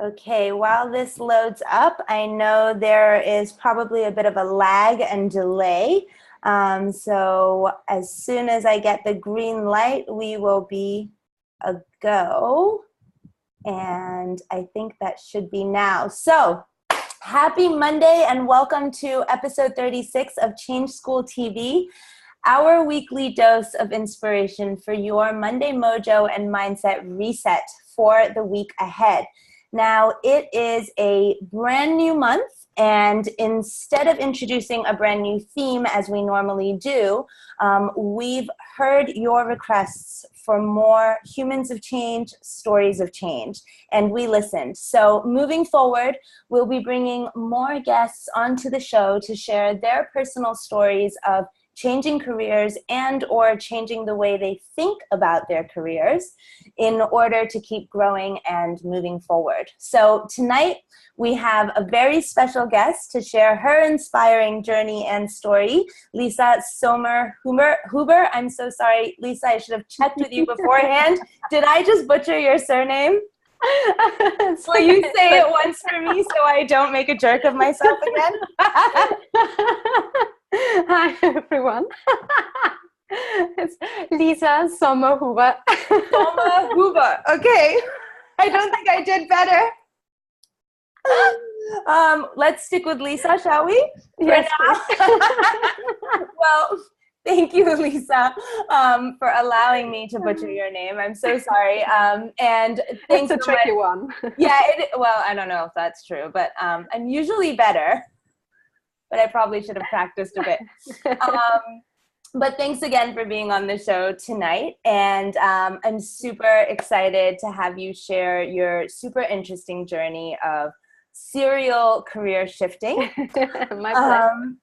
Okay, while this loads up, I know there is probably a bit of a lag and delay. So as soon as I get the green light, we will be a go. And I think that should be now. So happy Monday and welcome to episode 36 of Change School TV, our weekly dose of inspiration for your Monday mojo and mindset reset for the week ahead. Now, it is a brand new month, and instead of introducing a brand new theme as we normally do, we've heard your requests for more humans of change, stories of change, and we listened. So moving forward, we'll be bringing more guests onto the show to share their personal stories of changing careers and or changing the way they think about their careers in order to keep growing and moving forward. So tonight we have a very special guest to share her inspiring journey and story, Lisa Sommerhuber. I'm so sorry, Lisa, I should have checked with you beforehand. Did I just butcher your surname? Will you say it once for me so I don't make a jerk of myself again? Hi, everyone. It's Lisa Sommerhuber. Sommerhuber. Okay. I don't think I did better. Let's stick with Lisa, shall we? Yes, Well, thank you, Lisa, for allowing me to butcher your name. I'm so sorry. And thanks. It's a tricky one. Yeah, well, I don't know if that's true, but I'm usually better. But I probably should have practiced a bit. But thanks again for being on the show tonight. And I'm super excited to have you share your super interesting journey of serial career shifting. My pleasure.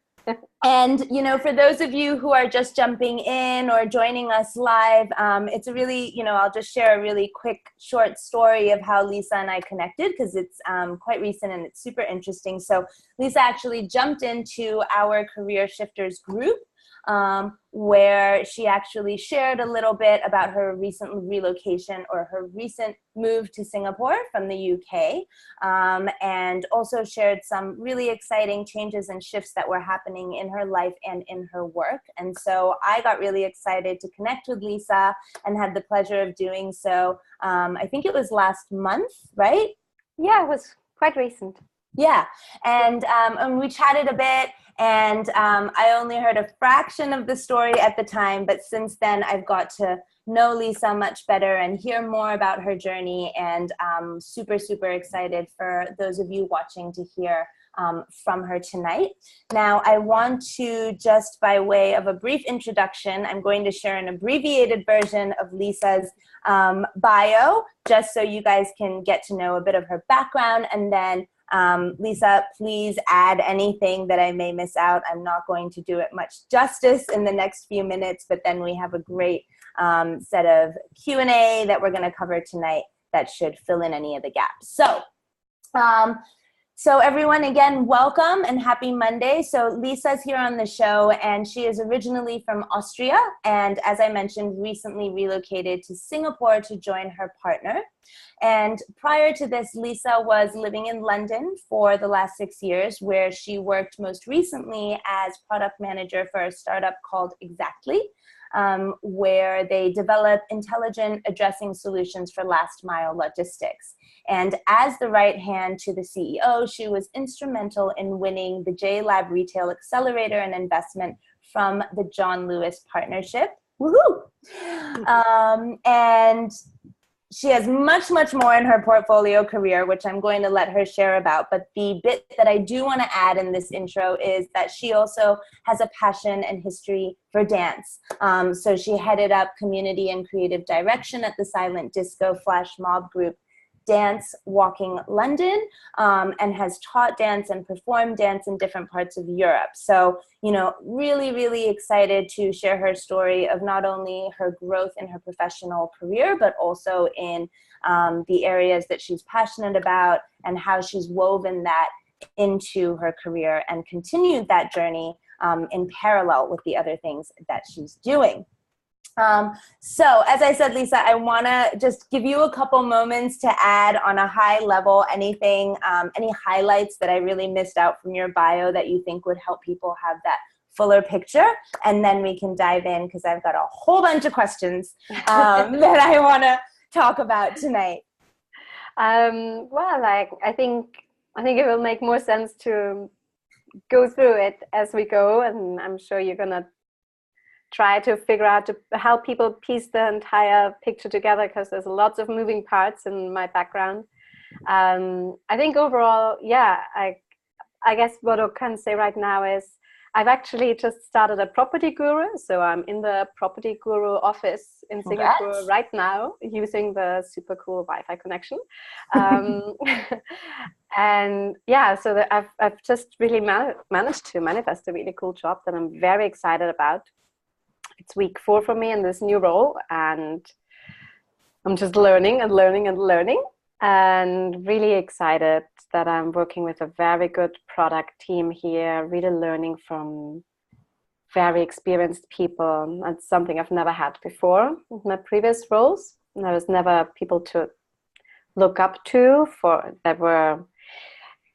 And, you know, for those of you who are just jumping in or joining us live, it's a really, I'll just share a really quick, short story of how Lisa and I connected because it's quite recent and it's super interesting. So Lisa actually jumped into our Career Shifters group where she actually shared a little bit about her recent relocation or her recent move to Singapore from the UK, and also shared some really exciting changes and shifts that were happening in her life and in her work. And so I got really excited to connect with Lisa and had the pleasure of doing so. I think it was last month, right? Yeah, it was quite recent. Yeah, and we chatted a bit, and I only heard a fraction of the story at the time, but since then I've got to know Lisa much better and hear more about her journey, and super, super excited for those of you watching to hear from her tonight. Now, I want to, just by way of a brief introduction, I'm going to share an abbreviated version of Lisa's bio, just so you guys can get to know a bit of her background, and then Lisa, please add anything that I may miss out. I'm not going to do it much justice in the next few minutes, but then we have a great set of Q&A that we're going to cover tonight that should fill in any of the gaps. So everyone, again, welcome and happy Monday. So Lisa's here on the show, and she is originally from Austria, and as I mentioned, recently relocated to Singapore to join her partner. And prior to this, Lisa was living in London for the last 6 years, where she worked most recently as product manager for a startup called Exactly, where they develop intelligent addressing solutions for last mile logistics. And as the right hand to the CEO, she was instrumental in winning the J-Lab Retail Accelerator and Investment from the John Lewis Partnership. Woohoo! And she has much, much more in her portfolio career, which I'm going to let her share about. But the bit that I do want to add in this intro is that she also has a passion and history for dance. So she headed up community and creative direction at the silent disco flash mob group Dance Walking London, and has taught dance and performed dance in different parts of Europe. So, really, really excited to share her story of not only her growth in her professional career, but also in the areas that she's passionate about and how she's woven that into her career and continued that journey in parallel with the other things that she's doing. So as I said, Lisa, I want to just give you a couple moments to add on a high level anything, any highlights that I really missed out from your bio that you think would help people have that fuller picture. And then we can dive in because I've got a whole bunch of questions that I want to talk about tonight. Well, I think it will make more sense to go through it as we go, and I'm sure you're gonna try to figure out to help people piece the entire picture together, because there's lots of moving parts in my background. I think overall, yeah, I guess what I can say right now is I've actually just started a property guru. So I'm in the property guru office in Singapore right now, using the super cool Wi-Fi connection. And yeah, so that I've just really managed to manifest a really cool job that I'm very excited about. It's week 4 for me in this new role, and I'm just learning and learning and learning, and really excited that I'm working with a very good product team here, really learning from very experienced people. That's something I've never had before in my previous roles. There was never people to look up to that were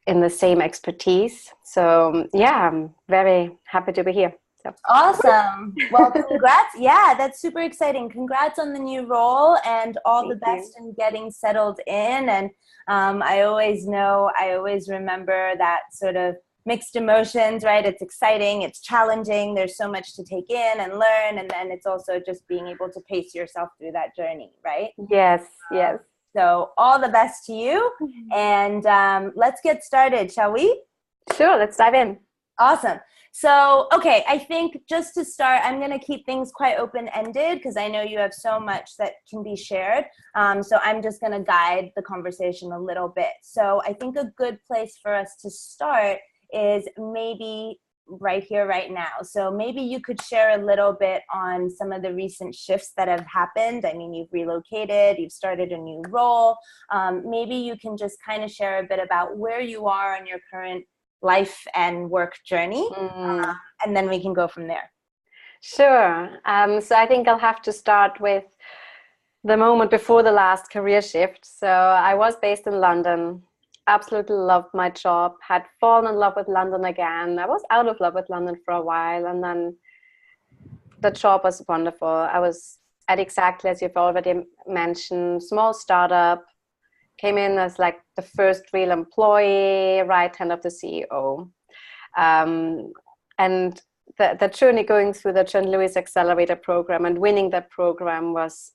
in the same expertise. So yeah, I'm very happy to be here. So. Awesome. Well, congrats. Yeah, that's super exciting. Congrats on the new role, and all the best in getting settled in. And I always remember that sort of mixed emotions, right? It's exciting, it's challenging, there's so much to take in and learn, and then it's also just being able to pace yourself through that journey, right? Yes, yes. So all the best to you, and let's get started, shall we? Sure, let's dive in. Awesome. So, okay, I think just to start, I'm going to keep things quite open-ended because I know you have so much that can be shared. So I'm just going to guide the conversation a little bit. So I think a good place for us to start is maybe right here, right now. So maybe you could share a little bit on some of the recent shifts that have happened. I mean, you've relocated, you've started a new role. Maybe you can just kind of share a bit about where you are on your current life and work journey, and then we can go from there. Sure. So I think I'll have to start with the moment before the last career shift. So I was based in London, absolutely loved my job, had fallen in love with London again. I was out of love with London for a while, and then the job was wonderful. I was at, exactly as you've already mentioned, small startup. Came in as like the first real employee, right hand of the CEO. And the journey going through the John Lewis Accelerator program and winning that program was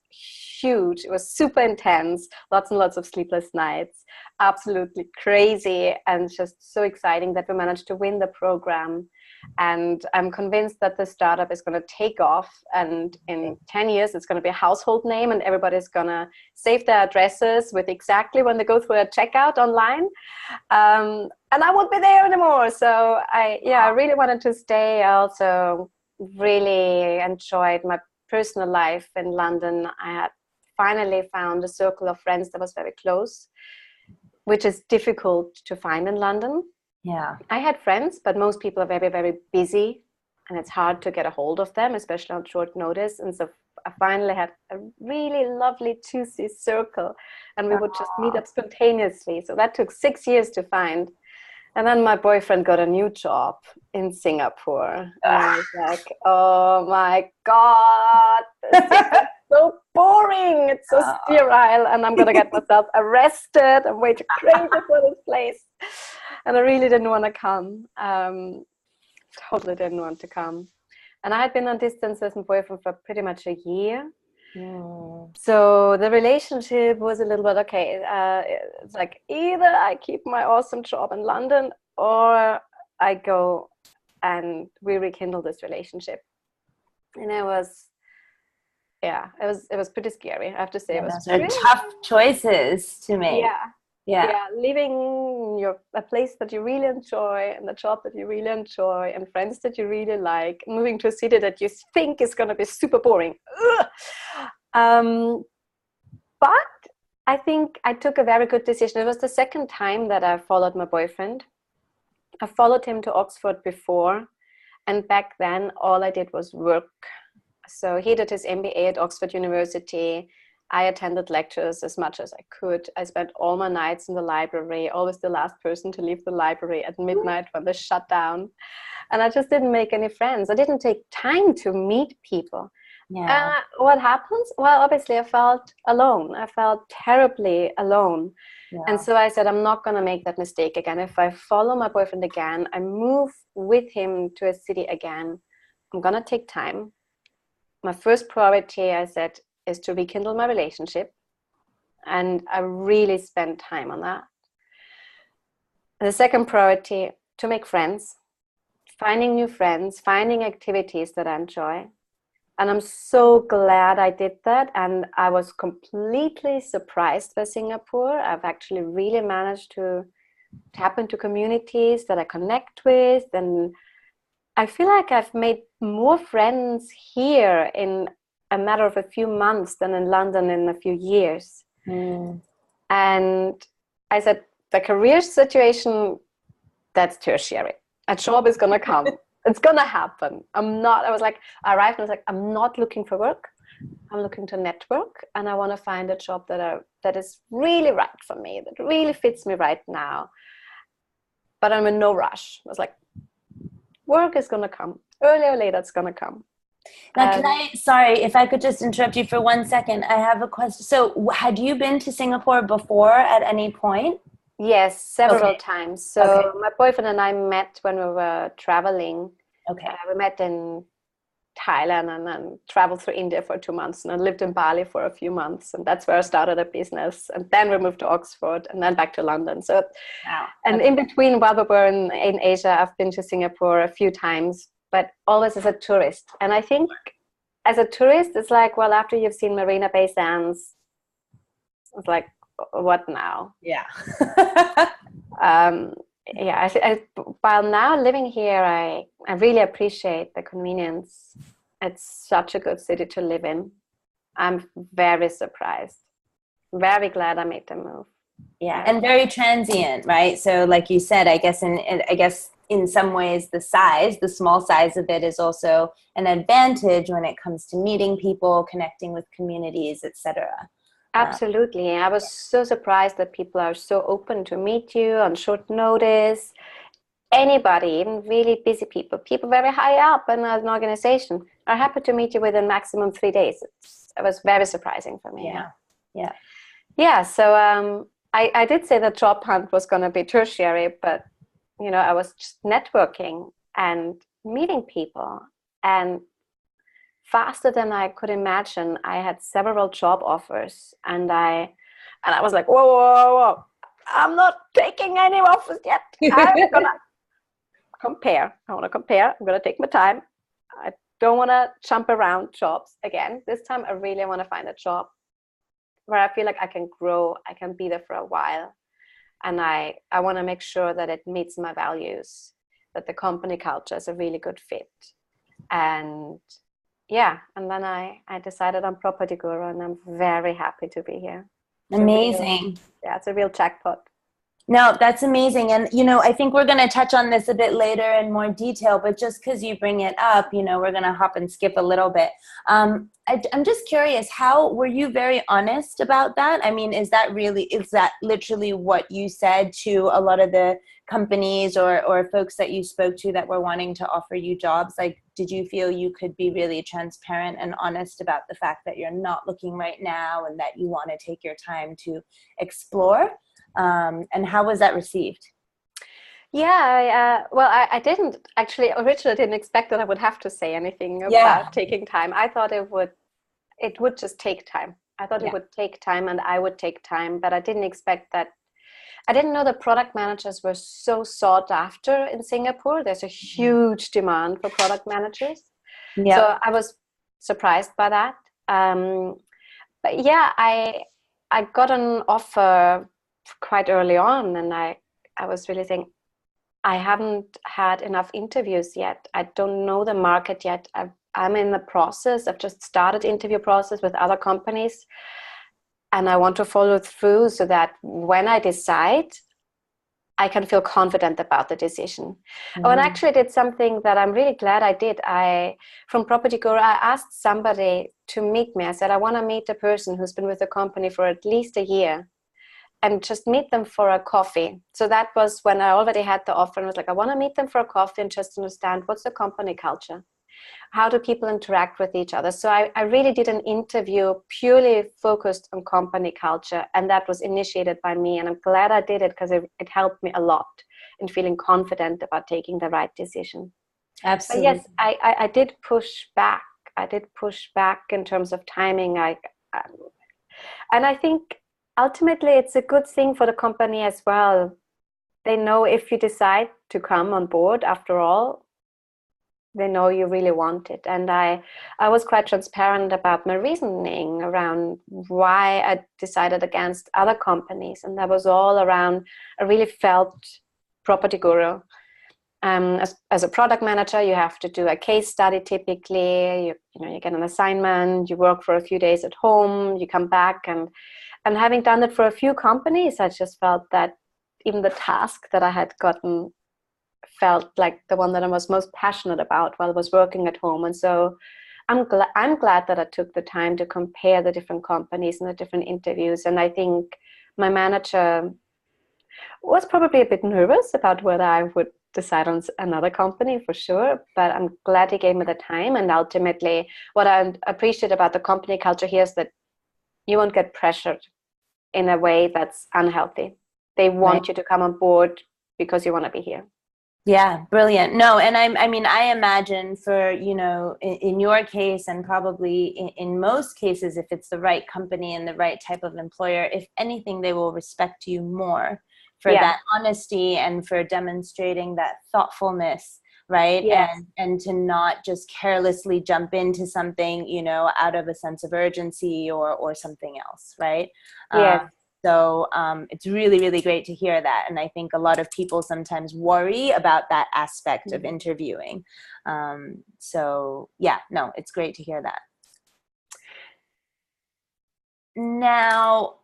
huge. It was super intense, lots and lots of sleepless nights, absolutely crazy, and just so exciting that we managed to win the program. And I'm convinced that the startup is going to take off, and in 10 years it's going to be a household name, and everybody's going to save their addresses with exactly when they go through a checkout online. And I won't be there anymore. So I really wanted to stay. I also really enjoyed my personal life in London. I had finally found a circle of friends that was very close, which is difficult to find in London. Yeah, I had friends, but most people are very, very busy, and it's hard to get a hold of them, especially on short notice. And so I finally had a really lovely, juicy circle, and we would just meet up spontaneously. So that took 6 years to find. And then my boyfriend got a new job in Singapore. And I was like, oh my God, this is so boring. It's so sterile, and I'm going to get myself arrested. I'm way too crazy for this place. And I really didn't want to come. Totally didn't want to come. And I had been on distance with my boyfriend for pretty much a year. So the relationship was a little bit, okay, it's like either I keep my awesome job in London, or I go and we rekindle this relationship. And it was pretty scary, I have to say. Yeah, it was those are tough choices to make. Yeah, leaving a place that you really enjoy, and the job that you really enjoy, and friends that you really like, moving to a city that you think is going to be super boring. But I think I took a very good decision. It was the second time that I followed my boyfriend. I followed him to Oxford before, and back then all I did was work. So he did his MBA at Oxford University. I attended lectures as much as I could. I spent all my nights in the library, always the last person to leave the library at midnight when they shut down. And I just didn't make any friends. I didn't take time to meet people. Yeah. What happens? Well, obviously I felt alone. I felt terribly alone. And Yeah. so I said, I'm not going to make that mistake again. If I follow my boyfriend again, I move with him to a city again, I'm going to take time. My first priority, I said, is to rekindle my relationship. And I really spent time on that. And the second priority, to make friends, finding new friends, finding activities that I enjoy. And I'm so glad I did that. And I was completely surprised by Singapore. I've actually really managed to tap into communities that I connect with. And I feel like I've made more friends here in a matter of a few months than in London in a few years. Mm. And I said, the career situation, that's tertiary. A job is going to come. It's going to happen. I arrived and I was like, I'm not looking for work. I'm looking to network, and I want to find a job that is really right for me, that really fits me right now. But I'm in no rush. I was like, work is going to come. Earlier or later, it's going to come. Now, sorry, if I could just interrupt you for 1 second. I have a question. So had you been to Singapore before at any point? Yes, several times. So my boyfriend and I met when we were traveling. Okay. We met in Thailand and then traveled through India for 2 months, and I lived in Bali for a few months, and that's where I started a business. And then we moved to Oxford and then back to London. So, wow. And in between, while we were in Asia, I've been to Singapore a few times, but always as a tourist. And I think as a tourist, it's like, well, after you've seen Marina Bay Sands, it's like, what now? Yeah. While now living here, I really appreciate the convenience. It's such a good city to live in. I'm very surprised. Very glad I made the move. Yeah, and very transient, right? So like you said, I guess in some ways the small size of it is also an advantage when it comes to meeting people, connecting with communities, etc. Absolutely. I was so surprised that people are so open to meet you on short notice. Anybody, even really busy people very high up in an organization are happy to meet you within maximum 3 days. It was very surprising for me. Yeah. So I did say the job hunt was going to be tertiary, but I was just networking and meeting people, and faster than I could imagine, I had several job offers, and I was like, whoa, I'm not taking any offers yet. I'm gonna compare. I want to compare. I'm gonna take my time. I don't want to jump around jobs again. This time, I really want to find a job where I feel like I can grow. I can be there for a while, and I want to make sure that it meets my values, that the company culture is a really good fit, and and then I decided on Property Guru, and I'm very happy to be here. Amazing. It's a real jackpot. No, that's amazing. And, I think we're going to touch on this a bit later in more detail, but just because you bring it up, we're going to hop and skip a little bit. I'm just curious, how were you very honest about that? I mean, is that literally what you said to a lot of the companies or folks that you spoke to that were wanting to offer you jobs? Like, did you feel you could be really transparent and honest about the fact that you're not looking right now and that you want to take your time to explore? And how was that received? I didn't actually originally didn't expect that I would have to say anything about taking time. I thought it would just take time. I thought it would take time and I would take time, but I didn't expect that. I didn't know that product managers were so sought after in Singapore. There's a huge demand for product managers. So I was surprised by that. But yeah, I got an offer quite early on, and I was really saying, I haven't had enough interviews yet. I don't know the market yet. I'm in the process. I've just started interview process with other companies, and I want to follow through so that when I decide, I can feel confident about the decision. Oh, and actually I did something that I'm really glad I did. From Property Guru, I asked somebody to meet me. I said, I want to meet a person who's been with the company for at least a year and just meet them for a coffee. So that was when I already had the offer and was like, I want to meet them for a coffee and just understand what's the company culture. How do people interact with each other? So I really did an interview purely focused on company culture, and that was initiated by me. And I'm glad I did it because it helped me a lot in feeling confident about taking the right decision. Absolutely. But yes, I did push back. I did push back in terms of timing. And I think ultimately it's a good thing for the company as well. They know if you decide to come on board, after all, they know you really want it. And I was quite transparent about my reasoning around why I decided against other companies. And that was all around, I really felt Property Guru. As a product manager, you have to do a case study typically. You get an assignment, you work for a few days at home, you come back. And having done it for a few companies, I just felt that even the task that I had gotten felt like the one that I was most passionate about while I was working at home. And so I'm glad that I took the time to compare the different companies and the different interviews. And I think my manager was probably a bit nervous about whether I would decide on another company for sure, but I'm glad he gave me the time. And ultimately, what I appreciate about the company culture here is that you won't get pressured in a way that's unhealthy. They want you to come on board because you want to be here. Yeah, brilliant. No, and I mean, I imagine for, in your case and probably in most cases, if it's the right company and the right type of employer, if anything, they will respect you more for that honesty and for demonstrating that thoughtfulness, right? Yes. And to not just carelessly jump into something, out of a sense of urgency or something else, right? Yes. So it's really, really great to hear that. And I think a lot of people sometimes worry about that aspect of interviewing. So yeah, no, it's great to hear that. Now,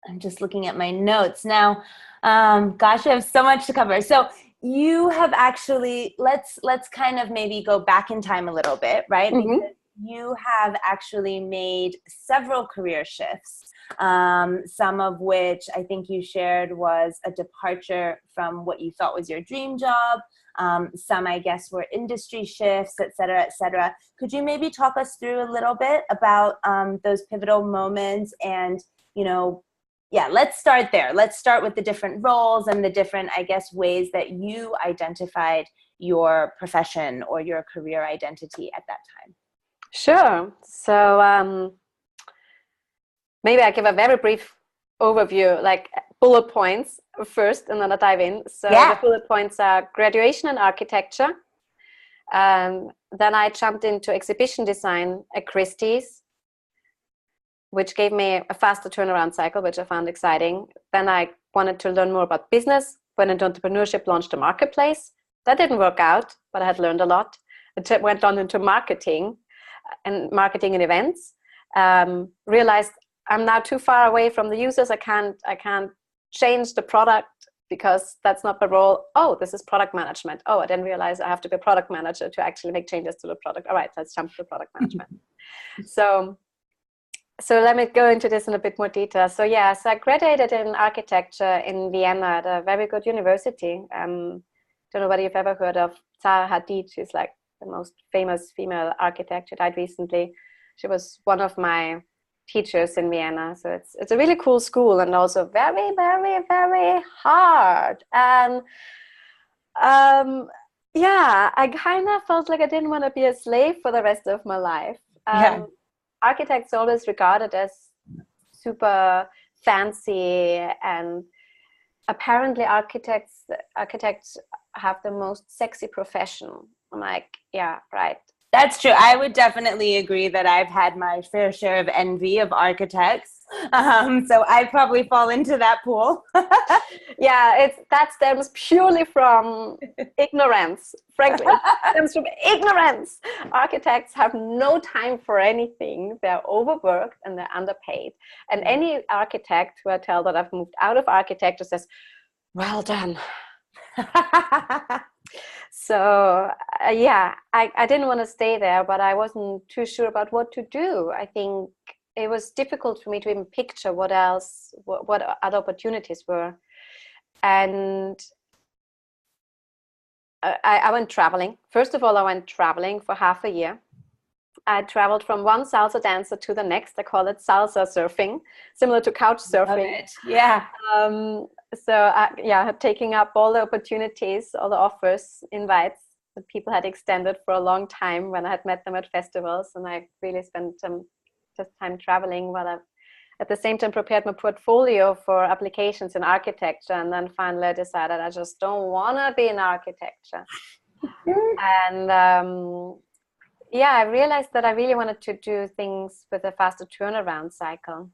I'm just looking at my notes now. Gosh, I have so much to cover. So you have actually, let's kind of maybe go back in time a little bit, right? Mm-hmm. Because you have actually made several career shifts. Some of which I think you shared was a departure from what you thought was your dream job. Some, I guess, were industry shifts, et cetera, et cetera. Could you maybe talk us through a little bit about those pivotal moments? And, let's start there. Let's start with the different roles and the different, I guess, ways that you identified your profession or your career identity at that time. Sure. So maybe I give a very brief overview, like bullet points first, and then I dive in. So the bullet points are graduation in architecture. Then I jumped into exhibition design at Christie's, which gave me a faster turnaround cycle, which I found exciting. Then I wanted to learn more about business, went into entrepreneurship, launched a marketplace. That didn't work out, but I had learned a lot. I went on into marketing and events. Realized I'm now too far away from the users. I can't change the product because that's not the role. Oh, this is product management. Oh, I didn't realize I have to be a product manager to actually make changes to the product. All right, let's jump to product management. So let me go into this in a bit more detail. So I graduated in architecture in Vienna at a very good university. Don't know whether you've ever heard of Zaha Hadid. She's like the most famous female architect. She died recently. She was one of my teachers in Vienna. So it's a really cool school and also very, very, very hard. And I kind of felt like I didn't want to be a slave for the rest of my life. Architects always regarded as super fancy, and apparently architects have the most sexy profession. I'm like, yeah, right. That's true. I would definitely agree that I've had my fair share of envy of architects. So I probably fall into that pool. That stems purely from ignorance, frankly. It stems from ignorance. Architects have no time for anything. They're overworked and they're underpaid. And any architect who I tell that I've moved out of architecture says, Well done. So yeah, I didn't want to stay there, but I wasn't too sure about what to do. I think it was difficult for me to even picture what else, what other opportunities were. And I went traveling. First of all, I went traveling for half a year. I traveled from one salsa dancer to the next. I call it salsa surfing, similar to couch Love surfing. it. Yeah. Um, yeah, taking up all the opportunities, all the offers, invites that people had extended for a long time when I had met them at festivals, and I really spent just time traveling while I, at the same time, prepared my portfolio for applications in architecture. And then finally, I decided I just don't want to be in architecture. And yeah, I realized that I really wanted to do things with a faster turnaround cycle.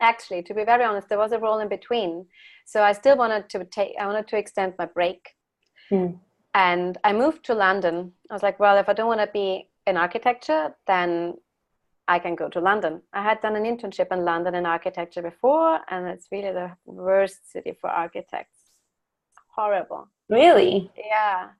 Actually, to be very honest, there was a role in between. So I still wanted to extend my break. And I moved to London. I was like, well, if I don't want to be in architecture, then I can go to London. I had done an internship in London in architecture before, and it's really the worst city for architects. Horrible. Really? Yeah.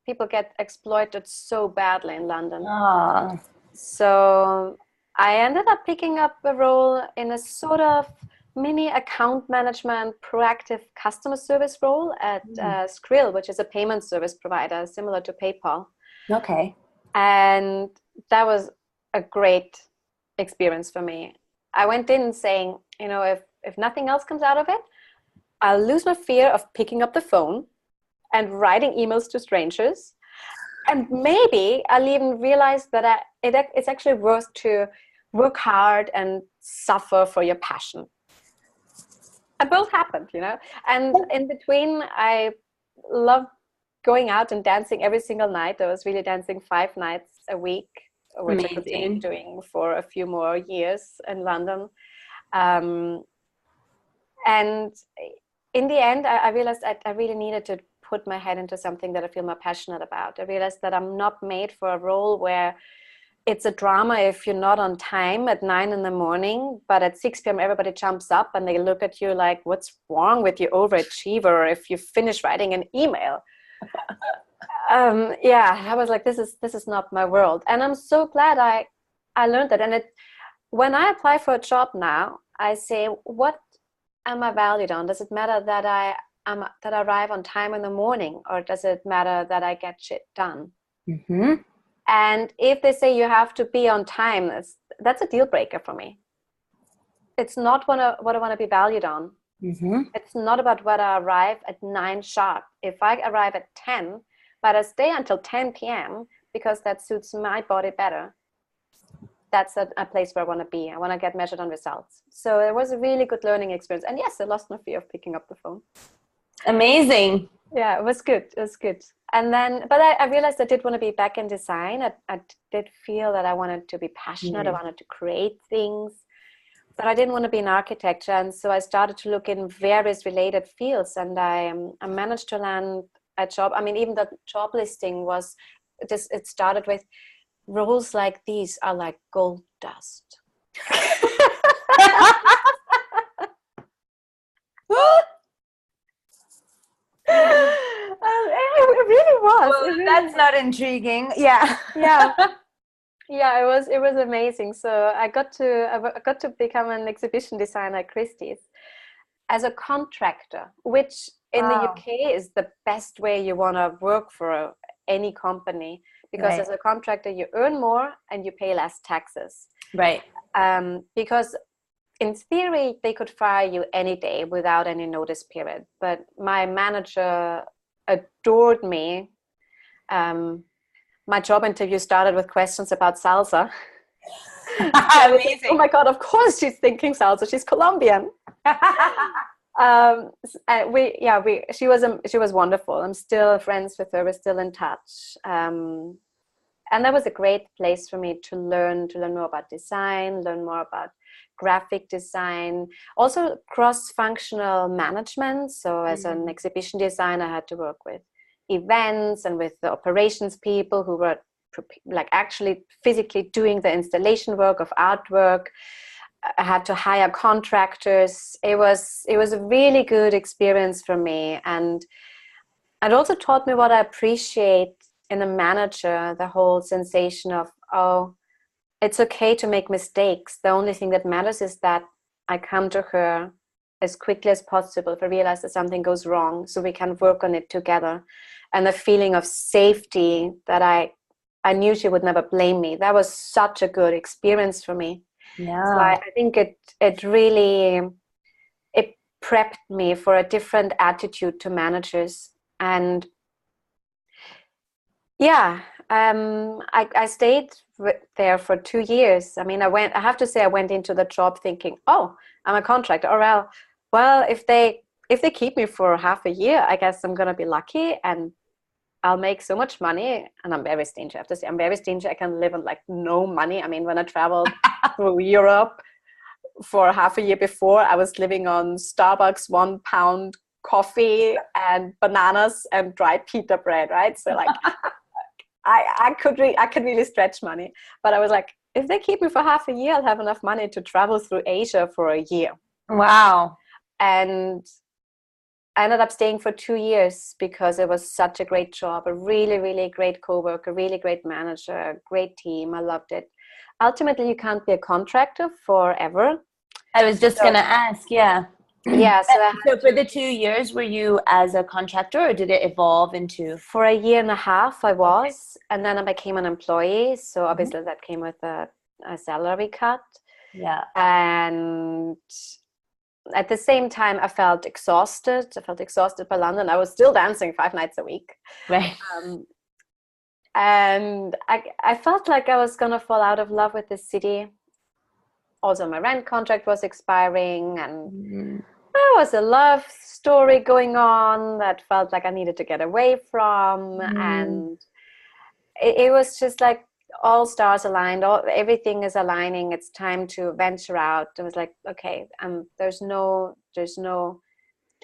People get exploited so badly in London. Oh. So I ended up picking up a role in a sort of mini account management, proactive customer service role at Skrill, which is a payment service provider similar to PayPal. Okay. And that was a great experience for me. I went in saying, you know, if nothing else comes out of it, I'll lose my fear of picking up the phone and writing emails to strangers. And maybe I'll even realize that it's actually worth to work hard and suffer for your passion. And both happened, you know. And in between, I loved going out and dancing every single night. I was really dancing 5 nights a week, which I continued doing for a few more years in London. And in the end, I realized I really needed to put my head into something that I feel more passionate about. I realized that I'm not made for a role where it's a drama if you're not on time at 9 in the morning, but at 6 p.m. everybody jumps up and they look at you like, what's wrong with you, overachiever, if you finish writing an email? Yeah, I was like, this is not my world. And I'm so glad I learned that. And when I apply for a job now, I say, what am I valued on? Does it matter that I arrive on time in the morning, or does it matter that I get shit done? Mm-hmm. And if they say you have to be on time, that's a deal breaker for me. It's not what I want to be valued on. Mm-hmm. It's not about whether I arrive at 9 sharp. If I arrive at 10, but I stay until 10 p.m. because that suits my body better, that's a place where I want to be. I want to get measured on results. So it was a really good learning experience. And yes, I lost my fear of picking up the phone. Amazing. Yeah, it was good. It was good. And then, but I realized I did want to be back in design. I did feel that I wanted to be passionate. I wanted to create things, but I didn't want to be in architecture. And so I started to look in various related fields, and I managed to land a job. I mean, even the job listing was just, it started with roles like these are like gold dust. It really was. Well, that's not intriguing. Yeah. Yeah. Yeah, it was amazing. So I got to become an exhibition designer at Christie's as a contractor, which in the UK is the best way you want to work for any company, because as a contractor you earn more and you pay less taxes. Right. Because in theory they could fire you any day without any notice period. But my manager adored me. My job interview started with questions about salsa. Amazing. Like, oh my God, of course she's thinking salsa. She's Colombian. She was wonderful. I'm still friends with her. We're still in touch. And that was a great place for me to learn more about design, learn more about graphic design, also cross-functional management. So as an exhibition designer, I had to work with events and with the operations people who were like actually physically doing the installation work of artwork. I had to hire contractors. It was a really good experience for me, and it also taught me what I appreciate in a manager, the whole sensation of, oh, it's okay to make mistakes. The only thing that matters is that I come to her as quickly as possible if I realize that something goes wrong, so we can work on it together. And the feeling of safety that I knew she would never blame me. That was such a good experience for me. Yeah. So I think it really, it prepped me for a different attitude to managers. And yeah, I stayed there for 2 years. I mean, I have to say I went into the job thinking, oh, I'm a contractor. Or well, if they keep me for half a year, I guess I'm going to be lucky and I'll make so much money. And I'm very stingy. I have to say, I'm very stingy. I can live on like no money. I mean, when I traveled through Europe for half a year before, I was living on Starbucks £1 coffee and bananas and dried pita bread, right? So like I could really stretch money. But I was like, if they keep me for half a year, I'll have enough money to travel through Asia for a year. Wow. And I ended up staying for 2 years because it was such a great job, a really, really great coworker, a really great manager, a great team. I loved it. Ultimately, you can't be a contractor forever. I was just going to ask, yeah. Yeah. So for the 2 years, were you as a contractor or did it evolve into? For a year and a half, I was. Okay. And then I became an employee. So obviously that came with a salary cut. Yeah. And at the same time, I felt exhausted. I felt exhausted by London. I was still dancing 5 nights a week. Right. And I felt like I was going to fall out of love with the city. Also, my rent contract was expiring, and there was a love story going on that felt like I needed to get away from. And it was just like all stars aligned, everything is aligning. It's time to venture out. It was like, okay, there's no at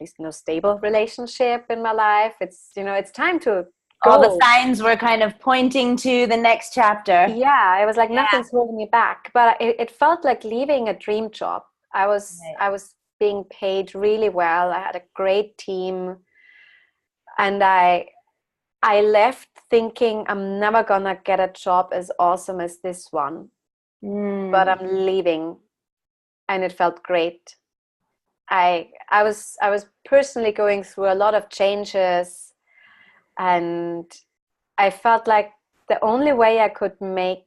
least no stable relationship in my life. It's time to go. All the signs were kind of pointing to the next chapter. Yeah, it was like nothing's holding me back. But it felt like leaving a dream job. I was being paid really well. I had a great team, and I left thinking I'm never gonna get a job as awesome as this one. But I'm leaving, and it felt great. I was personally going through a lot of changes, and I felt like the only way I could make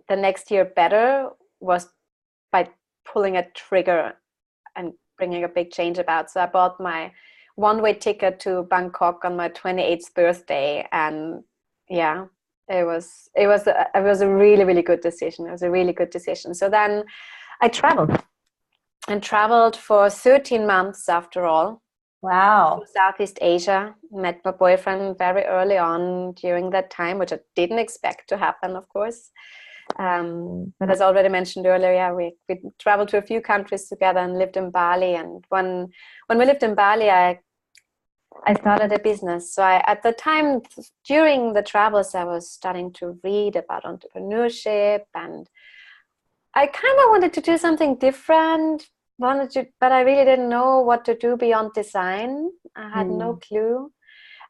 the next year better was by pulling a trigger and bringing a big change about. So I bought my one-way ticket to Bangkok on my 28th birthday, and yeah, it was a really, really good decision. It was a really good decision. So then I traveled for 13 months after all. Wow. To Southeast Asia. Met my boyfriend very early on during that time, which I didn't expect to happen, of course. But as already mentioned earlier, we traveled to a few countries together and lived in Bali. And when we lived in Bali, I started a business. So at the time, during the travels, I was starting to read about entrepreneurship, and I kind of wanted to do something different, but I really didn't know what to do beyond design. I had no clue.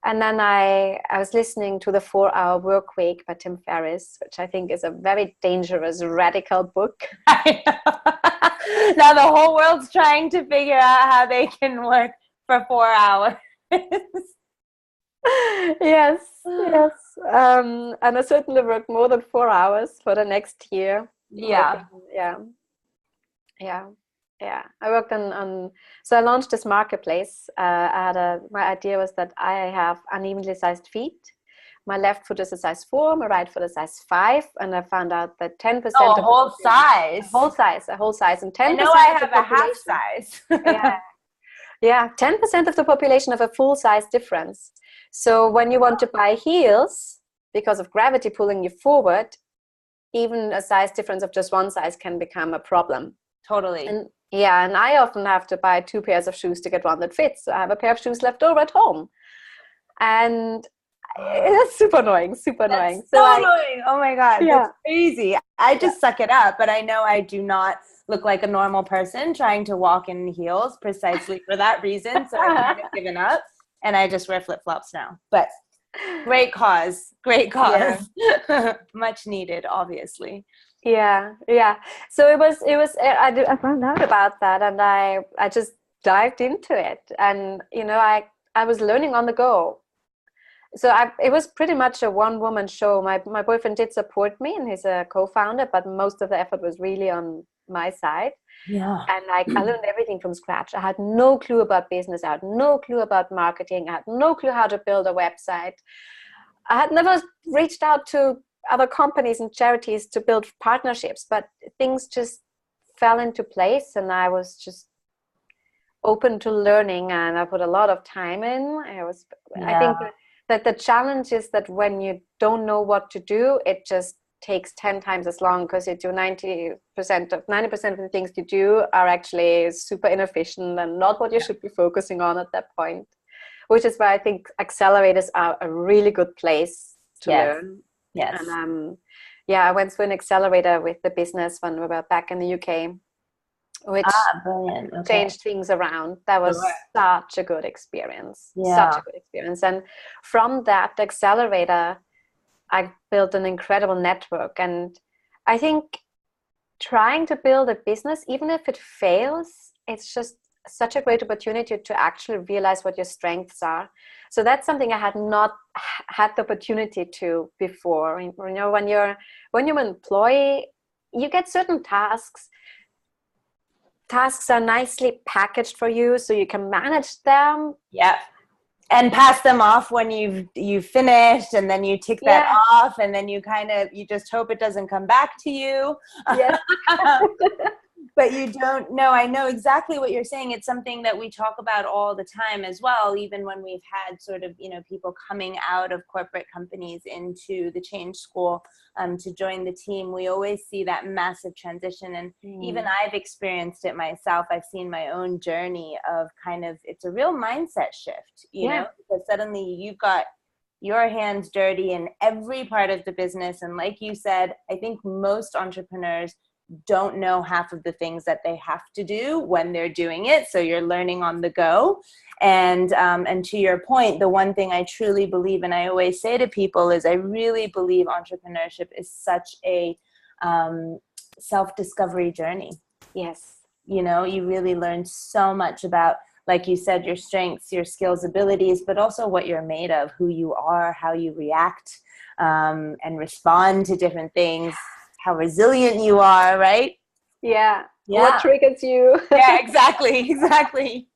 And then I was listening to The 4-Hour Work Week by Tim Ferriss, which I think is a very dangerous, radical book. Now the whole world's trying to figure out how they can work for 4 hours. Yes. And I certainly worked more than 4 hours for the next year. Yeah. I worked on so I launched this marketplace. My idea was that I have unevenly sized feet. My left foot is a size 4, my right foot is a size 5, and I found out that 10% of a whole size, and 10%. I know I have a half size. Yeah, 10% of the population have a full size difference. So when you want to buy heels, because of gravity pulling you forward, even a size difference of just one size can become a problem. Totally. And I often have to buy 2 pairs of shoes to get one that fits. So I have a pair of shoes left over at home. And It's super annoying, super annoying. So annoying. Oh my God, yeah, that's crazy. I just suck it up, but I know I do not look like a normal person trying to walk in heels precisely for that reason. So I've kind of given up and I just wear flip-flops now. But great cause, great cause. Yeah. Much needed, obviously. Yeah, yeah. So I found out about that, and I just dived into it, and I was learning on the go. So it was pretty much a one-woman show. My boyfriend did support me, and he's a co-founder, but most of the effort was really on my side. Yeah. And I learned everything from scratch. I had no clue about business. I had no clue about marketing. I had no clue how to build a website. I had never reached out to other companies and charities to build partnerships, but things just fell into place, and I was just open to learning, and I put a lot of time in. I think that the challenge is that when you don't know what to do, it just takes 10 times as long, because you do 90% of the things you do are actually super inefficient and not what you should be focusing on at that point, which is why I think accelerators are a really good place to learn. Yes. And I went through an accelerator with the business when we were back in the UK, which brilliant. Okay. changed things around. That was such a good experience. Yeah. Such a good experience. And from that accelerator, I built an incredible network. And I think trying to build a business, even if it fails, it's just such a great opportunity to actually realize what your strengths are. So that's something I had not had the opportunity to before. When you're an employee, you get certain tasks. Tasks are nicely packaged for you, so you can manage them. Yeah. And pass them off when you've finished, and then you tick that off, and then you just hope it doesn't come back to you. Yes. But you don't know. I know exactly what you're saying. It's something that we talk about all the time as well, even when we've had sort of, people coming out of corporate companies into the change school to join the team. We always see that massive transition. And even I've experienced it myself. I've seen my own journey of it's a real mindset shift, you know, because suddenly you've got your hands dirty in every part of the business. And like you said, I think most entrepreneurs don't know half of the things that they have to do when they're doing it. So you're learning on the go. And to your point, the one thing I truly believe, and I always say to people, is I really believe entrepreneurship is such a self-discovery journey. Yes. You really learn so much about, like you said, your strengths, your skills, abilities, but also what you're made of, who you are, how you react and respond to different things, how resilient you are, right? Yeah. What triggers you? Yeah, exactly.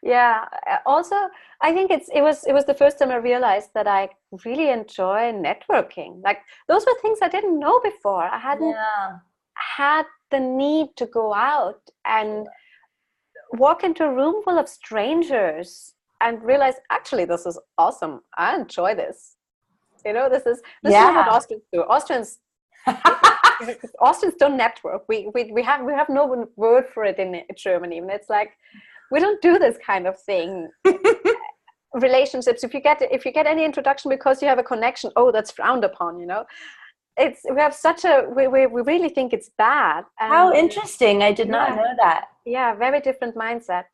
Yeah. Also, I think it was the first time I realized that I really enjoy networking. Like, those were things I didn't know before. I hadn't had the need to go out and walk into a room full of strangers and realize, actually, this is awesome. I enjoy this. This is not what Austrians do. Austrians don't network. We have no word for it in Germany. And it's like, we don't do this kind of thing. Relationships. If you get any introduction because you have a connection, that's frowned upon. We have we really think it's bad. How interesting! I did not know that. Yeah, very different mindset.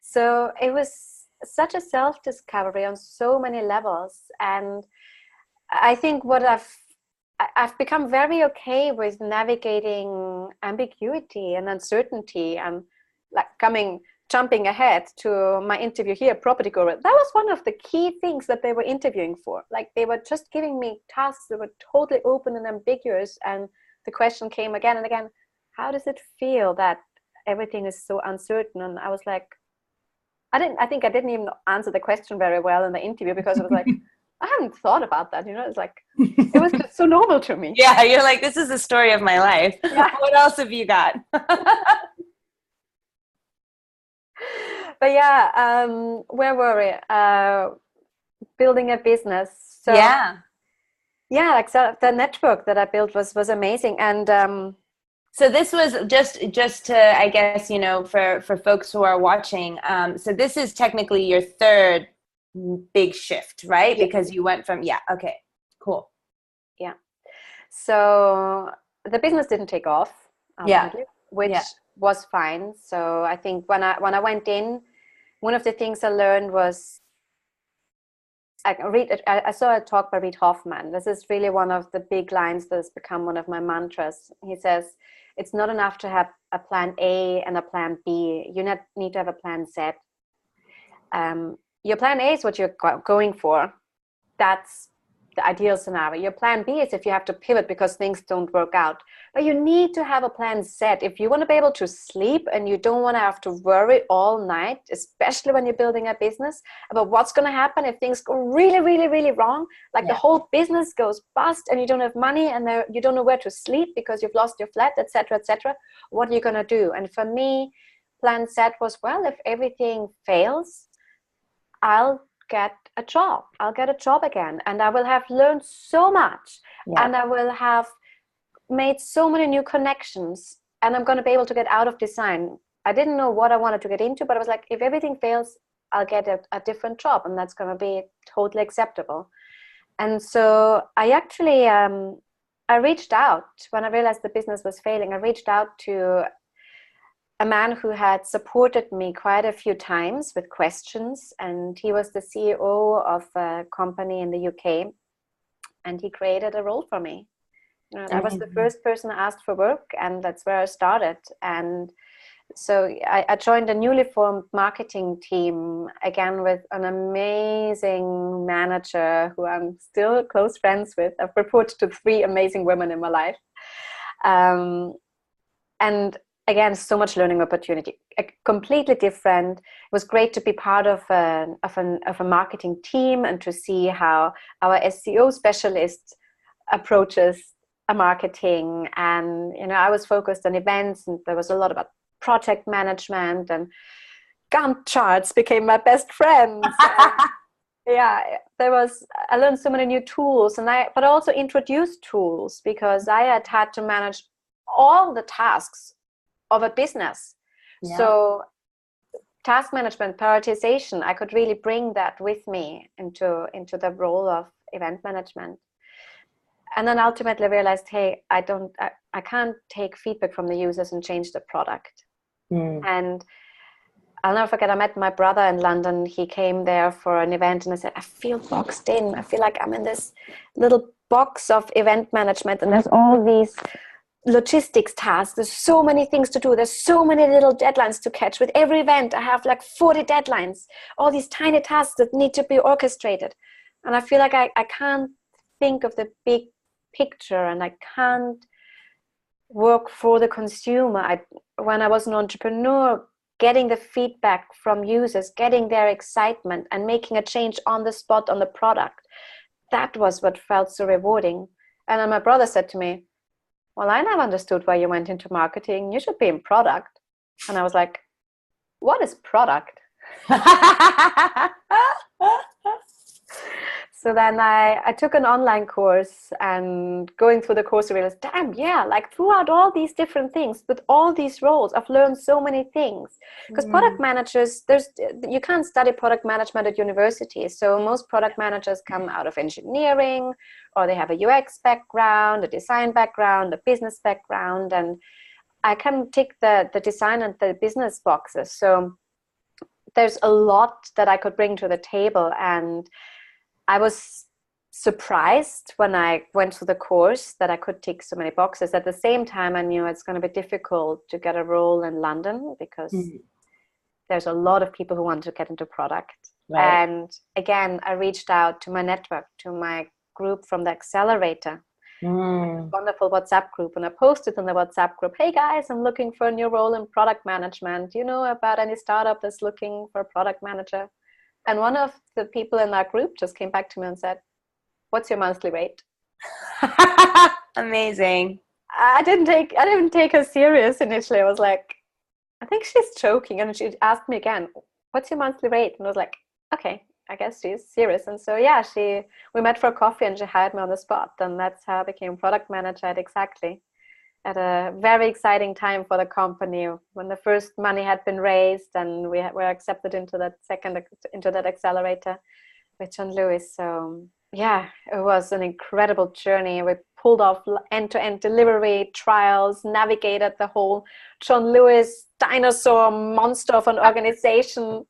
So it was such a self-discovery on so many levels, and I think I've become very okay with navigating ambiguity and uncertainty, and like jumping ahead to my interview here, Property Guru. That was one of the key things that they were interviewing for. Like, they were just giving me tasks that were totally open and ambiguous, and the question came again and again, how does it feel that everything is so uncertain? And I was like, I think I didn't even answer the question very well in the interview, because I was like, I haven't thought about that, It's like, it was just so normal to me. Yeah, you're like, this is the story of my life. Yeah. What else have you got? But where were we? Building a business. So like, so the network that I built was amazing. And so this was just to, I guess, for folks who are watching. So this is technically your third big shift, right? Yeah. Because you went from, okay, cool. Yeah. So the business didn't take off ultimately, which was fine. So I think when I went in, one of the things I learned was I saw a talk by Reid Hoffman. This is really one of the big lines that has become one of my mantras. He says, it's not enough to have a plan A and a plan B. You need to have a plan Z. Your plan A is what you're going for. That's the ideal scenario. Your plan B is if you have to pivot because things don't work out. But you need to have a plan Z. If you want to be able to sleep and you don't want to have to worry all night, especially when you're building a business, about what's going to happen if things go really, really, really wrong, like the whole business goes bust and you don't have money and you don't know where to sleep because you've lost your flat, etc., etc. What are you going to do? And for me, plan Z was, well, if everything fails, I'll get a job. I'll get a job again, and I will have learned so much, and I will have made so many new connections, and I'm going to be able to get out of design. I didn't know what I wanted to get into, but I was like, if everything fails, I'll get a different job, and that's going to be totally acceptable. And so I actually I reached out when I realized the business was failing. I reached out to a man who had supported me quite a few times with questions, and he was the CEO of a company in the UK, and he created a role for me. I was the first person asked for work, and that's where I started. And so I joined a newly formed marketing team, again with an amazing manager who I'm still close friends with. I've reported to 3 amazing women in my life. And again, so much learning opportunity, completely different. It was great to be part of a marketing team and to see how our SEO specialist approaches a marketing. And I was focused on events, and there was a lot about project management, and Gantt charts became my best friends. I learned so many new tools, but also introduced tools, because I had to manage all the tasks of a business. So task management, prioritization, I could really bring that with me into the role of event management. And then ultimately realized, hey, I can't take feedback from the users and change the product. And I'll never forget, I met my brother in London. He came there for an event, and I said, I feel boxed in. I feel like I'm in this little box of event management, and there's all these logistics tasks. There's so many things to do. There's so many little deadlines to catch. With every event, I have like 40 deadlines, all these tiny tasks that need to be orchestrated. And I feel like I can't think of the big picture, and I can't work for the consumer. When I was an entrepreneur, getting the feedback from users, getting their excitement, and making a change on the spot on the product, that was what felt so rewarding. And then my brother said to me, well, I never understood why you went into marketing. You should be in product. And I was like, what is product? So then I took an online course, and going through the course I realized, damn, like throughout all these different things, with all these roles, I've learned so many things. Because product managers, you can't study product management at university. So most product managers come out of engineering, or they have a UX background, a design background, a business background. And I can tick the design and the business boxes. So there's a lot that I could bring to the table. And I was surprised when I went through the course that I could tick so many boxes. At the same time, I knew it's going to be difficult to get a role in London, because there's a lot of people who want to get into product. Right. And again, I reached out to my network, to my group from the accelerator, wonderful WhatsApp group. And I posted in the WhatsApp group, hey guys, I'm looking for a new role in product management. Do you know about any startup that's looking for a product manager? And one of the people in that group just came back to me and said, what's your monthly rate? Amazing. I didn't take her serious initially. I was like, I think she's joking. And she asked me again, what's your monthly rate? And I was like, okay, I guess she's serious. And so, we met for a coffee, and she hired me on the spot. And that's how I became product manager at Exactly. at a very exciting time for the company when the first money had been raised and we were accepted into that accelerator with John Lewis. So yeah, it was an incredible journey. We pulled off end-to-end delivery trials, navigated the whole John Lewis dinosaur monster of an organization.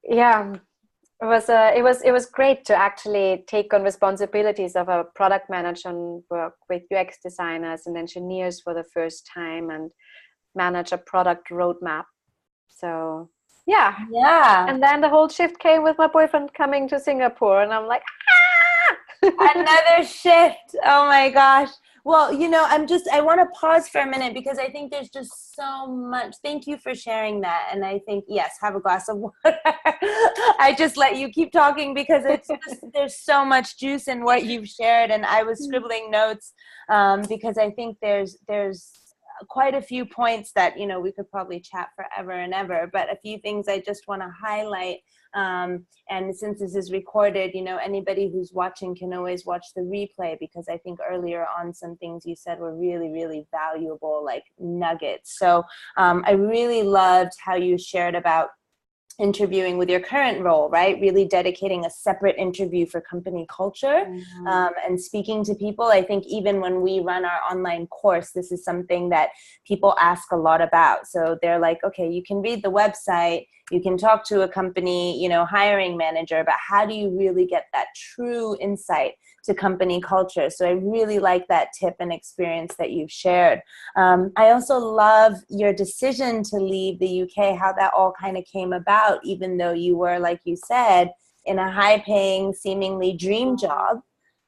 Yeah, it was great to actually take on responsibilities of a product manager and work with UX designers and engineers for the first time and manage a product roadmap. So yeah. And then the whole shift came with my boyfriend coming to Singapore, and I'm like, another shift. Oh my gosh. Well, I want to pause for a minute because I think there's just so much. Thank you for sharing that. And I think, yes, have a glass of water. I just let you keep talking because there's so much juice in what you've shared. And I was scribbling notes because I think there's quite a few points that, we could probably chat forever and ever, but a few things I just want to highlight. And since this is recorded, anybody who's watching can always watch the replay, because I think earlier on some things you said were really, really valuable, like nuggets. So I really loved how you shared about interviewing with your current role, right? Really dedicating a separate interview for company culture and speaking to people. I think even when we run our online course, this is something that people ask a lot about. So they're like, okay, you can read the website, you can talk to a company, hiring manager, but how do you really get that true insight to company culture? So I really like that tip and experience that you've shared. I also love your decision to leave the UK, how that all kind of came about, even though you were, like you said, in a high-paying, seemingly dream job,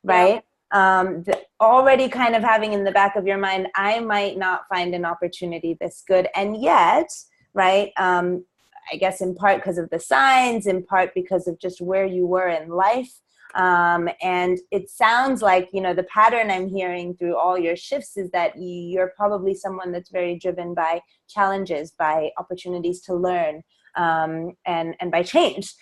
right? Yeah. Already kind of having in the back of your mind, I might not find an opportunity this good. And yet, right, I guess in part because of the signs, in part because of just where you were in life. And it sounds like, the pattern I'm hearing through all your shifts is that you're probably someone that's very driven by challenges, by opportunities to learn, and by change,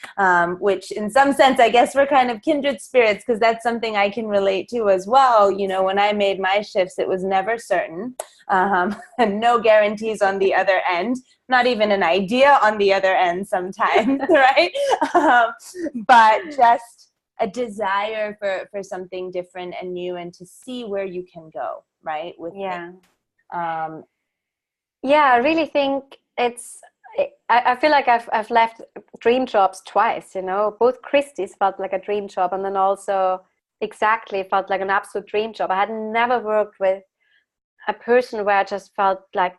which in some sense, I guess we're kind of kindred spirits, because that's something I can relate to as well. When I made my shifts, it was never certain, and no guarantees on the other end, not even an idea on the other end sometimes, right? But just a desire for something different and new, and to see where you can go, right? With I really think I feel like I've left dream jobs twice, both Christie's felt like a dream job, and then also exactly felt like an absolute dream job. I had never worked with a person where I just felt like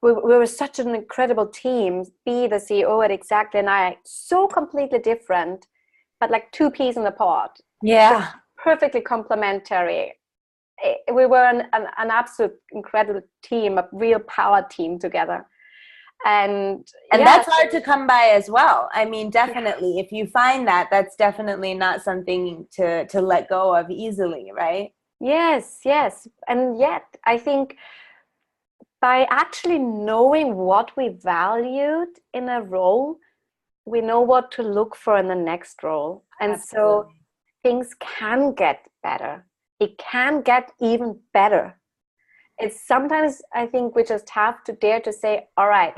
we were such an incredible team, the CEO at Exactly and I, so completely different, but like two peas in a pod. Yeah. Perfectly complementary. We were an absolute incredible team, a real power team together. And that's hard to come by as well. I mean, definitely, if you find that, that's definitely not something to let go of easily, right? Yes. And yet, I think by actually knowing what we valued in a role, we know what to look for in the next role. And Absolutely. So things can get better. It can get even better. It's sometimes, I think, we just have to dare to say, all right,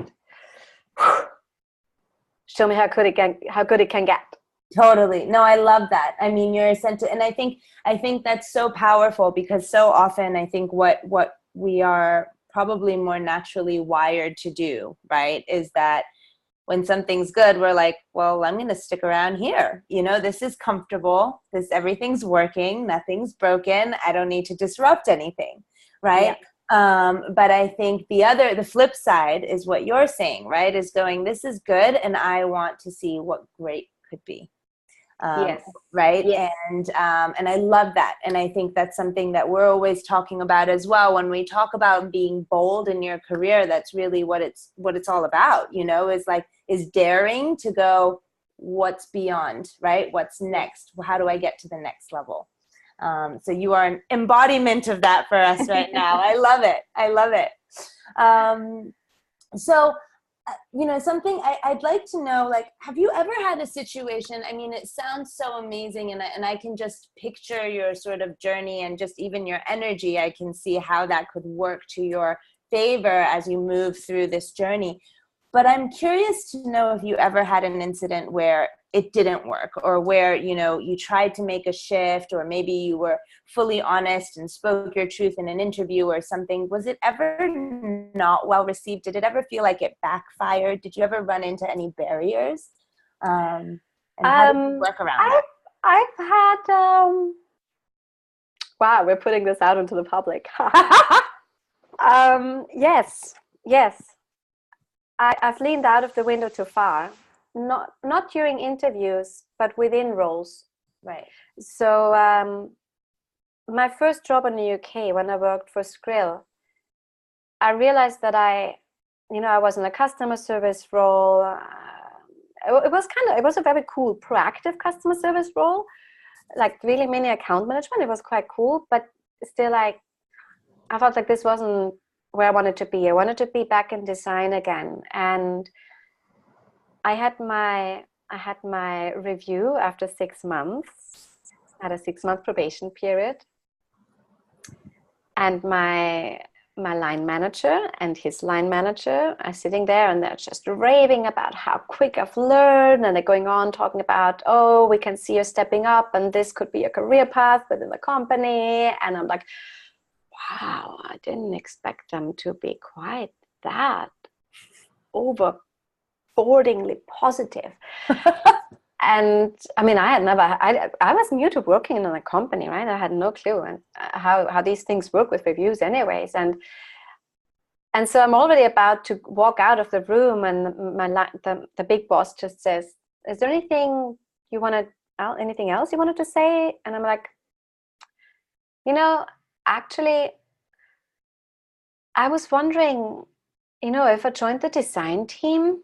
show me how good it can get. Totally. No, I love that. I mean, you're essential. And I think that's so powerful, because so often I think what we are probably more naturally wired to do, right, is that when something's good, we're like, well, I'm going to stick around here. This is comfortable. Everything's working. Nothing's broken. I don't need to disrupt anything, right? Yeah. But I think the flip side is what you're saying, right? Is going, this is good, and I want to see what great could be. Yes. Right. Yes. And I love that. And I think that's something that we're always talking about as well. When we talk about being bold in your career, that's really what it's all about, is daring to go, what's beyond, right? What's next? How do I get to the next level? So you are an embodiment of that for us right now. I love it. So something I'd like to know, like, have you ever had a situation, I mean, it sounds so amazing, and I can just picture your sort of journey and just even your energy. I can see how that could work to your favor as you move through this journey. But I'm curious to know if you ever had an incident where it didn't work, or where, you tried to make a shift, or maybe you were fully honest and spoke your truth in an interview or something. Was it ever not well received? Did it ever feel like it backfired? Did you ever run into any barriers? And how did you work around that? I've had, wow, we're putting this out into the public. Yes. I've leaned out of the window too far. Not during interviews, but within roles. Right. So my first job in the UK, when I worked for Skrill, I realized that I was in a customer service role. It was a very cool, proactive customer service role, like really mini account management. It was quite cool, but still, like, I felt like this wasn't where I wanted to be. I wanted to be back in design again. And I had my review after 6 months. I had a 6-month probation period. And my line manager and his line manager are sitting there, and they're just raving about how quick I've learned, and they're going on talking about, oh, we can see you stepping up, and this could be a career path within the company. And I'm like, wow, I didn't expect them to be quite that overboardingly positive. And I mean, I was new to working in a company, right? I had no clue and how these things work with reviews anyways. And so I'm already about to walk out of the room, and the big boss just says, is there anything else you wanted to say? And I'm like, actually, I was wondering, if I joined the design team,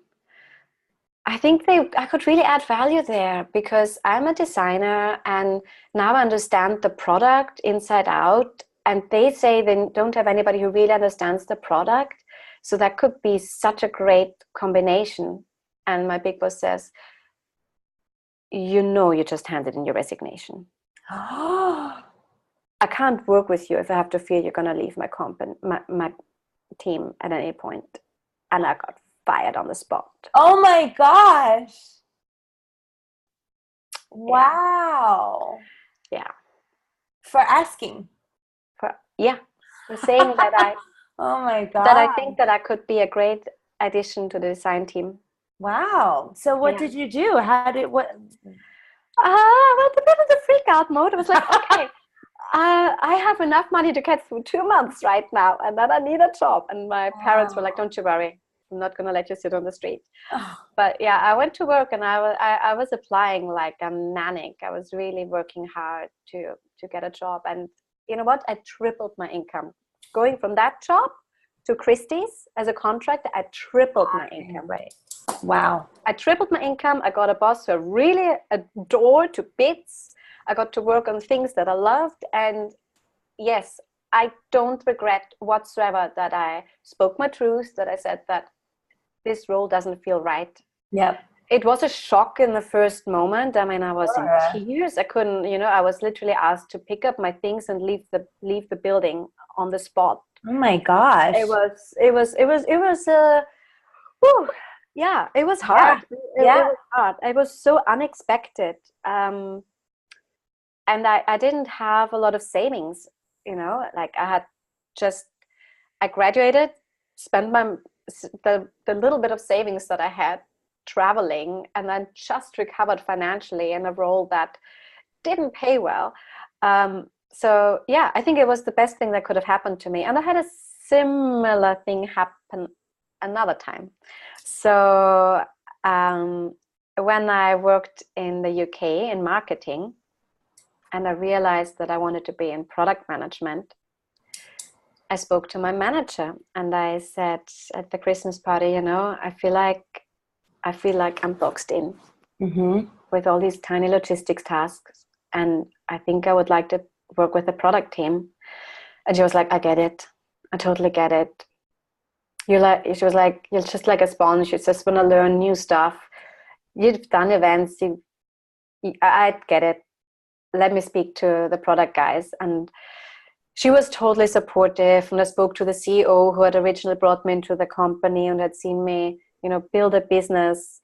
I think I could really add value there, because I'm a designer and now I understand the product inside out, and they say they don't have anybody who really understands the product. So that could be such a great combination. And my big boss says, you just handed in your resignation. I can't work with you if I have to fear you're going to leave my team at any point. And I got fired on the spot. Oh my gosh. Wow. Yeah. For asking. For saying that oh my God. That I think that I could be a great addition to the design team. Wow. So what did you do? Well, a bit of the freak out mode. I was like, okay, I have enough money to get through 2 months right now, and then I need a job. And my parents were like, don't you worry, I'm not going to let you sit on the street. But yeah, I went to work, and I was applying like a maniac. I was really working hard to get a job. And you know what? I tripled my income. Going from that job to Christie's as a contractor, I tripled my income. Right. Wow. I tripled my income. I got a boss who I really adored to bits. I got to work on things that I loved. And yes, I don't regret whatsoever that I spoke my truth, that I said that this role doesn't feel right. Yep. It was a shock in the first moment. I mean, I was in tears. I couldn't, I was literally asked to pick up my things and leave the building on the spot. Oh my gosh. It was it was hard. It was hard. It was so unexpected. And I didn't have a lot of savings, like I graduated, spent the little bit of savings that I had traveling, and then just recovered financially in a role that didn't pay well. So yeah, I think it was the best thing that could have happened to me. And I had a similar thing happen another time. So when I worked in the UK in marketing, and I realized that I wanted to be in product management, I spoke to my manager, and I said at the Christmas party, I feel like I'm boxed in with all these tiny logistics tasks, and I think I would like to work with the product team. And she was like, I get it. I totally get it. she was like, you're just like a sponge. You just want to learn new stuff. You've done events. I get it. Let me speak to the product guys. And she was totally supportive. And I spoke to the CEO who had originally brought me into the company and had seen me, build a business.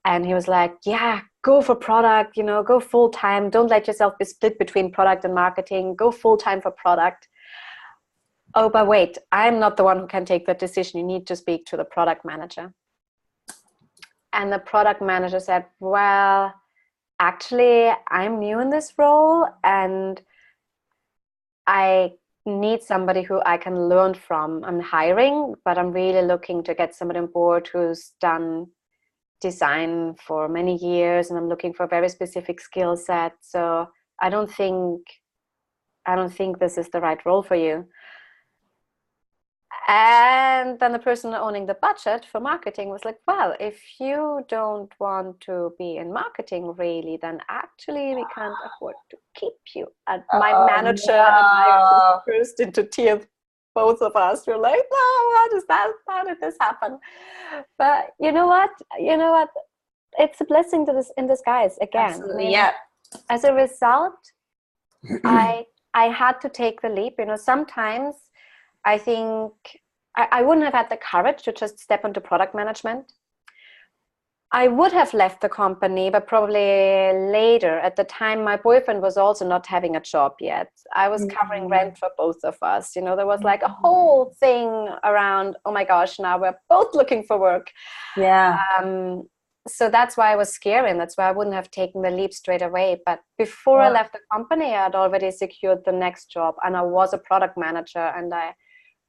And he was like, yeah, go for product, go full time. Don't let yourself be split between product and marketing. Go full time for product. Oh, but wait, I'm not the one who can take that decision. You need to speak to the product manager. And the product manager said, well, actually, I'm new in this role and I need somebody who I can learn from. I'm hiring, but I'm really looking to get somebody on board who's done design for many years, and I'm looking for a very specific skill set. So I don't think this is the right role for you. And then the person owning the budget for marketing was like, well, if you don't want to be in marketing really, then actually we can't afford to keep you. And my manager and I just burst into tears, both of us. We're like, no, how did this happen? But you know what? It's a blessing in disguise again. Absolutely, yeah. As a result, I had to take the leap. Sometimes I think I wouldn't have had the courage to just step into product management. I would have left the company, but probably later. At the time, my boyfriend was also not having a job yet. I was covering rent for both of us. There was like a whole thing around, oh my gosh, now we're both looking for work. Yeah. So that's why I was scary, and that's why I wouldn't have taken the leap straight away. But before I left the company, I had already secured the next job, and I was a product manager, and I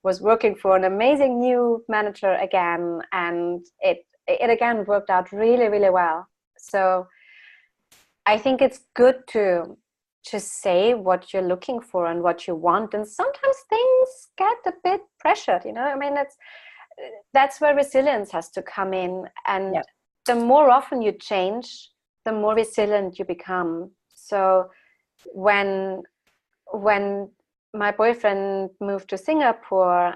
was working for an amazing new manager again, and it again worked out really, really well. So I think it's good to just say what you're looking for and what you want, and sometimes things get a bit pressured. That's where resilience has to come in, and the more often you change, the more resilient you become. So when my boyfriend moved to Singapore,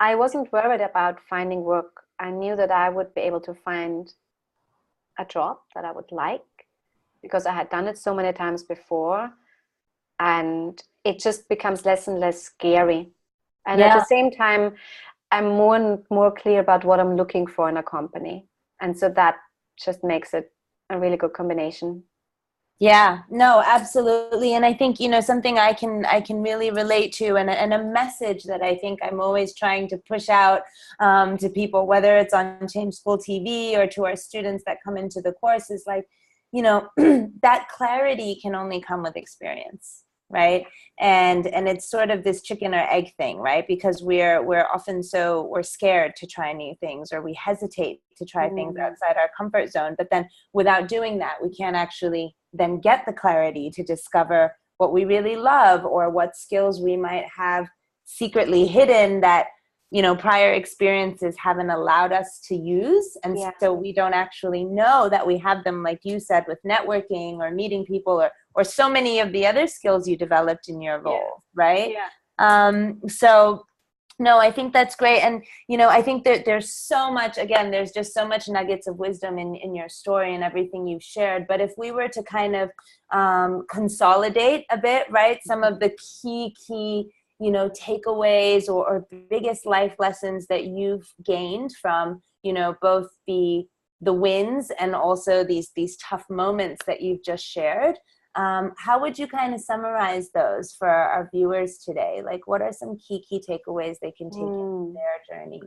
I wasn't worried about finding work. I knew that I would be able to find a job that I would like because I had done it so many times before, and it just becomes less and less scary. And at the same time, I'm more and more clear about what I'm looking for in a company. And so that just makes it a really good combination. Yeah, no, absolutely. And I think, something I can really relate to, and a message that I think I'm always trying to push out to people, whether it's on Change School TV or to our students that come into the course, is like, that clarity can only come with experience. Right. And it's sort of this chicken or egg thing, right? Because we're often we're scared to try new things, or we hesitate to try things outside our comfort zone. But then without doing that, we can't actually then get the clarity to discover what we really love, or what skills we might have secretly hidden that, prior experiences haven't allowed us to use. And so we don't actually know that we have them, like you said, with networking or meeting people, or so many of the other skills you developed in your role, right? Yeah. So no, I think that's great. And, I think that there's so much, again, there's just so much nuggets of wisdom in your story and everything you've shared. But if we were to kind of consolidate a bit, right, some of the key takeaways or biggest life lessons that you've gained from, both the wins and also these tough moments that you've just shared, how would you kind of summarize those for our viewers today? Like, what are some key takeaways they can take in their journey?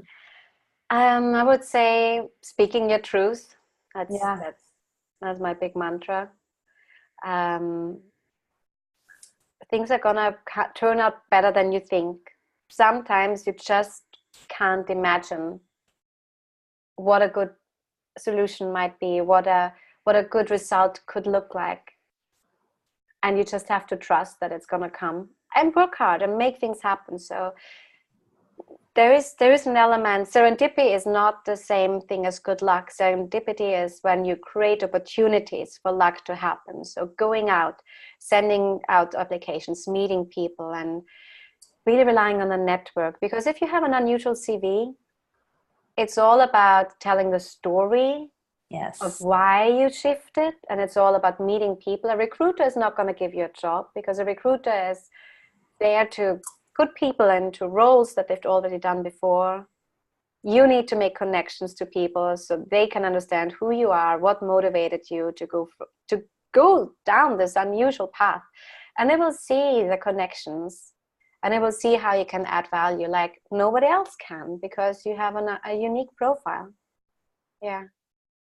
I would say speaking your truth. That's my big mantra. Things are gonna turn out better than you think. Sometimes you just can't imagine what a good solution might be, what a good result could look like. And you just have to trust that it's going to come and work hard and make things happen. So there is an element. Serendipity is not the same thing as good luck. Serendipity is when you create opportunities for luck to happen. So going out, sending out applications, meeting people, and really relying on the network. Because if you have an unusual CV, it's all about telling the story of Yes. why you shifted, and it's all about meeting people. A recruiter is not going to give you a job, because a recruiter is there to put people into roles that they've already done before. You need to make connections to people so they can understand who you are, what motivated you to go down this unusual path, and they will see the connections, and they will see how you can add value like nobody else can, because you have a unique profile. Yeah.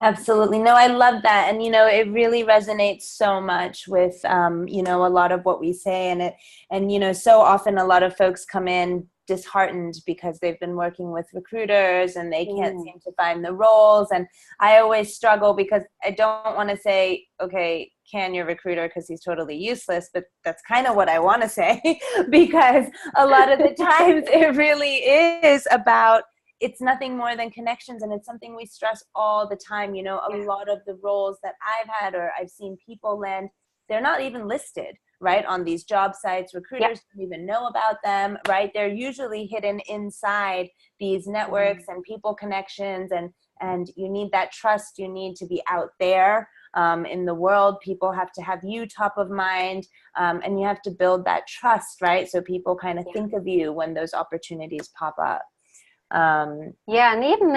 Absolutely. No, I love that. And, it really resonates so much with, a lot of what we say. And so often a lot of folks come in disheartened because they've been working with recruiters and they can't seem to find the roles. And I always struggle because I don't want to say, okay, can your recruiter, because he's totally useless, but that's kind of what I want to say, because a lot of the times it really is about, it's nothing more than connections. And it's something we stress all the time. A lot of the roles that I've had, or I've seen people land, they're not even listed, right, on these job sites. Recruiters don't even know about them, right? They're usually hidden inside these networks and people connections. And you need that trust. You need to be out there in the world. People have to have you top of mind, and you have to build that trust, right? So people kind of think of you when those opportunities pop up. And even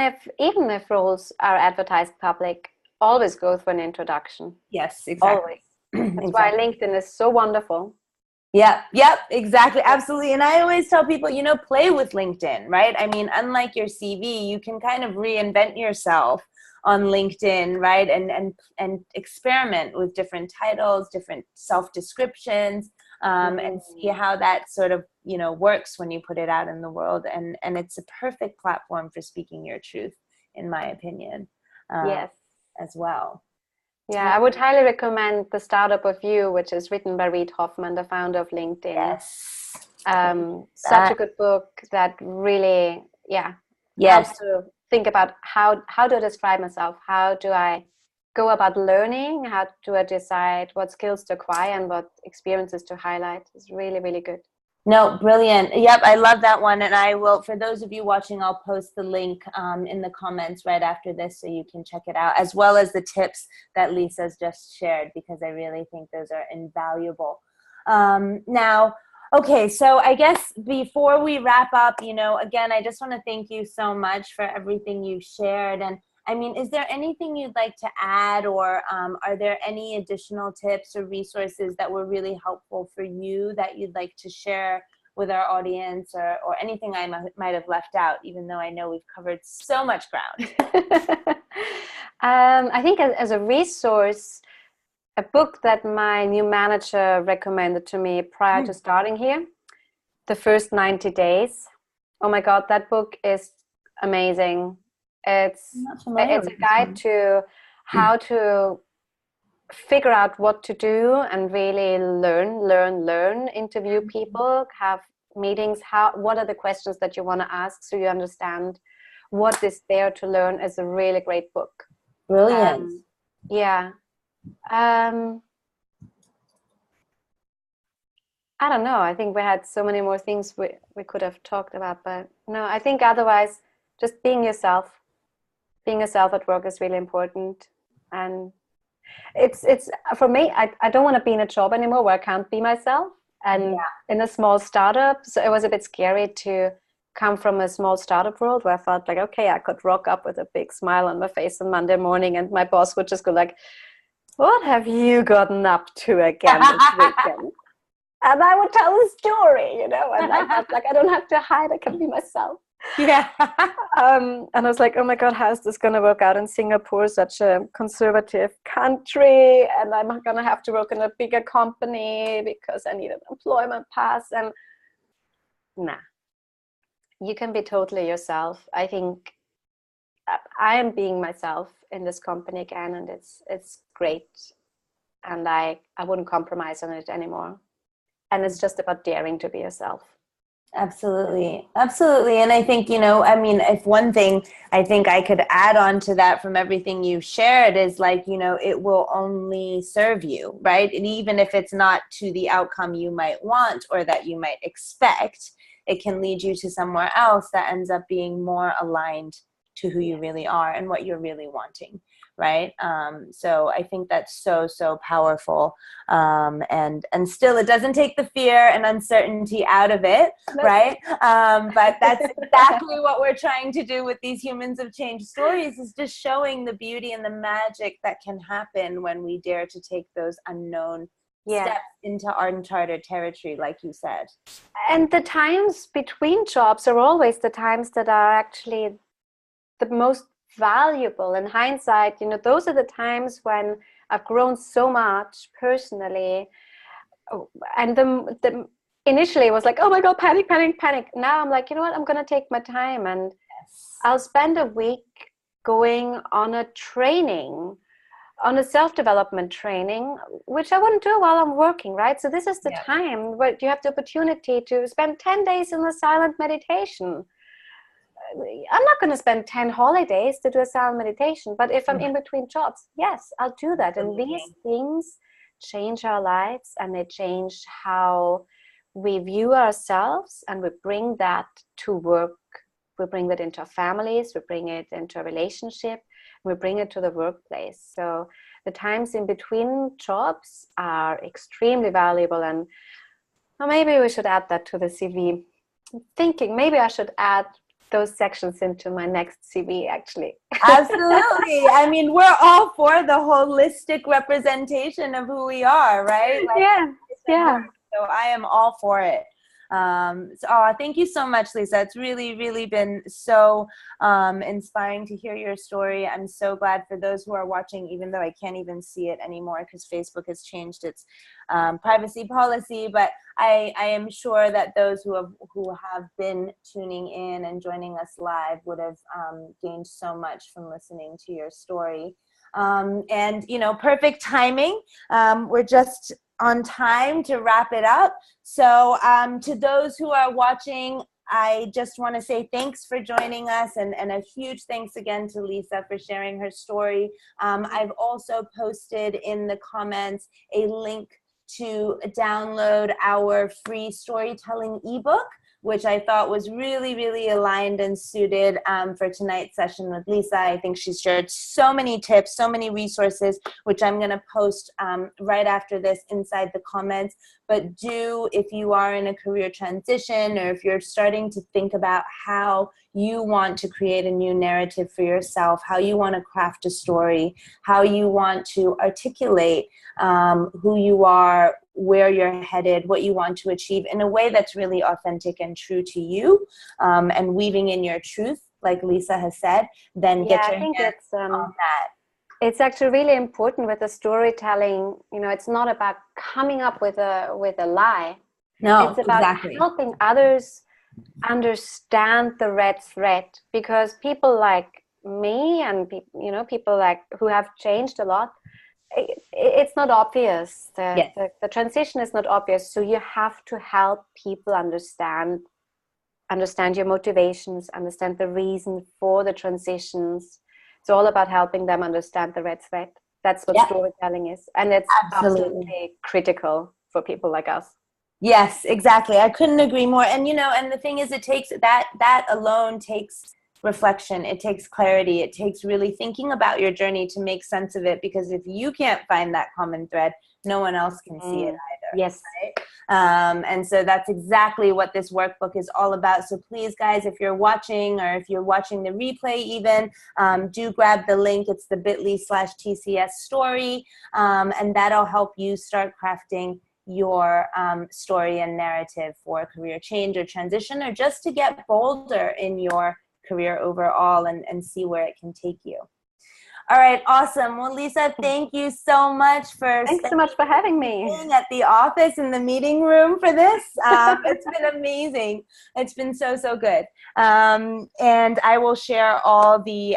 if roles are advertised public, always go for an introduction. Yes, exactly. Always. That's why LinkedIn is so wonderful. Yep, exactly, absolutely. And I always tell people, play with LinkedIn, right? I mean, unlike your CV, you can kind of reinvent yourself on LinkedIn, right? And experiment with different titles, different self-descriptions, and see how that sort of, works when you put it out in the world. And it's a perfect platform for speaking your truth, in my opinion, as well. Yeah, I would highly recommend The Startup of You, which is written by Reid Hoffman, the founder of LinkedIn. Yes. Such a good book that really, helps to think about how do I describe myself? How do I go about learning? How do I decide what skills to acquire and what experiences to highlight? It's really, really good. No, brilliant. Yep, I love that one. And I will, for those of you watching, I'll post the link in the comments right after this so you can check it out, as well as the tips that Lisa's just shared, because I really think those are invaluable. Now, okay, so I guess before we wrap up, again, I just want to thank you so much for everything you shared. And I mean, is there anything you'd like to add, or are there any additional tips or resources that were really helpful for you that you'd like to share with our audience, or anything I might have left out, even though I know we've covered so much ground? I think as a resource, a book that my new manager recommended to me prior to starting here, The First 90 Days. Oh my God, that book is amazing. It's a guide to how to figure out what to do and really learn, interview people, have meetings. What are the questions that you want to ask so you understand what is there to learn. Is a really great book. Brilliant. I don't know. I think we had so many more things we could have talked about, but no, I think otherwise just being yourself at work is really important. And it's for me, I don't want to be in a job anymore where I can't be myself. And in a small startup, so it was a bit scary to come from a small startup world where I felt like, okay, I could rock up with a big smile on my face on Monday morning and my boss would just go like, what have you gotten up to again this weekend? And I would tell the story, and I felt like I don't have to hide, I can be myself. Yeah. And I was like, oh my God, how is this going to work out in Singapore, such a conservative country? And I'm going to have to work in a bigger company because I need an employment pass. And nah, you can be totally yourself. I think I am being myself in this company again, and it's great. And I wouldn't compromise on it anymore. And it's just about daring to be yourself. Absolutely. Absolutely. And I think, if one thing I think I could add on to that from everything you shared is like, it will only serve you, right? And even if it's not to the outcome you might want or that you might expect, it can lead you to somewhere else that ends up being more aligned to who you really are and what you're really wanting, right? So I think that's so, so powerful. And still, it doesn't take the fear and uncertainty out of it, right? But that's exactly what we're trying to do with these Humans of Change stories, is just showing the beauty and the magic that can happen when we dare to take those unknown steps into uncharted territory, like you said. And the times between jobs are always the times that are actually the most valuable. In hindsight, you know, those are the times when I've grown so much personally. And the initially it was like, oh my God, panic, panic, panic. Now I'm like, you know what, I'm going to take my time, and I'll spend a week going on a training, on a self-development training, which I wouldn't do while I'm working, right? So this is the time where you have the opportunity to spend 10 days in a silent meditation. I'm not going to spend 10 holidays to do a silent meditation, but if I'm in between jobs, yes, I'll do that. And these things change our lives, and they change how we view ourselves, and we bring that to work. We bring that into our families, we bring it into a relationship, we bring it to the workplace. So the times in between jobs are extremely valuable, and well, maybe we should add that to the CV. I'm thinking maybe I should add those sections into my next CV, actually. Absolutely. I mean, we're all for the holistic representation of who we are, right? Like, yeah. So I am all for it. Thank you so much, Lisa. It's really, really been so inspiring to hear your story. I'm so glad for those who are watching, even though I can't even see it anymore because Facebook has changed its privacy policy. But I am sure that those who have been tuning in and joining us live would have gained so much from listening to your story. And, you know, perfect timing. We're just on time to wrap it up. So to those who are watching, I just want to say thanks for joining us, and a huge thanks again to Lisa for sharing her story. I've also posted in the comments a link to download our free storytelling ebook, which I thought was really, really aligned and suited for tonight's session with Lisa. I think she's shared so many tips, so many resources, which I'm going to post right after this inside the comments. But if you are in a career transition, or if you're starting to think about how you want to create a new narrative for yourself, how you want to craft a story, how you want to articulate who you are, where you're headed, what you want to achieve in a way that's really authentic and true to you, and weaving in your truth, like Lisa has said, then get your hands on that. It's actually really important with the storytelling. You know, it's not about coming up with a lie. No, it's about helping others understand the red thread, because people like me and people like who have changed a lot, it's not obvious. The transition is not obvious. So you have to help people understand your motivations, understand the reason for the transitions. It's all about helping them understand the red thread. That's what storytelling is. And it's absolutely critical for people like us. Yes, exactly. I couldn't agree more. And, and the thing is, it takes that alone takes reflection. It takes clarity. It takes really thinking about your journey to make sense of it, because if you can't find that common thread, no one else can see it either. Yes. Right? And so that's exactly what this workbook is all about. So please, guys, if you're watching, or if you're watching the replay even, do grab the link. It's the bit.ly/TCS story. And that'll help you start crafting your story and narrative for career change or transition, or just to get bolder in your career overall and see where it can take you. All right, awesome. Well, Lisa, thank you so much for Thanks so much for having me at the office in the meeting room for this. It's been amazing. It's been so good. And I will share all the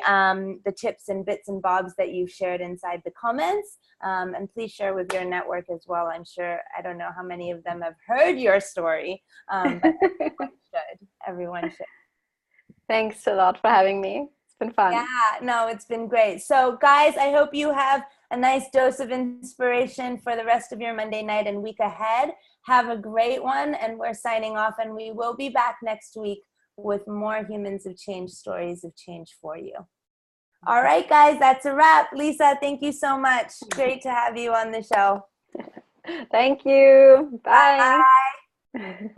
tips and bits and bobs that you've shared inside the comments. And please share with your network as well. I'm sure, I don't know how many of them have heard your story, but everyone should. Thanks a lot for having me. It's been fun. Yeah, no, it's been great. So guys, I hope you have a nice dose of inspiration for the rest of your Monday night and week ahead. Have a great one, and we're signing off, and we will be back next week with more Humans of Change stories of change for you. All right, guys, that's a wrap. Lisa, thank you so much. Great to have you on the show. Thank you. Bye. Bye.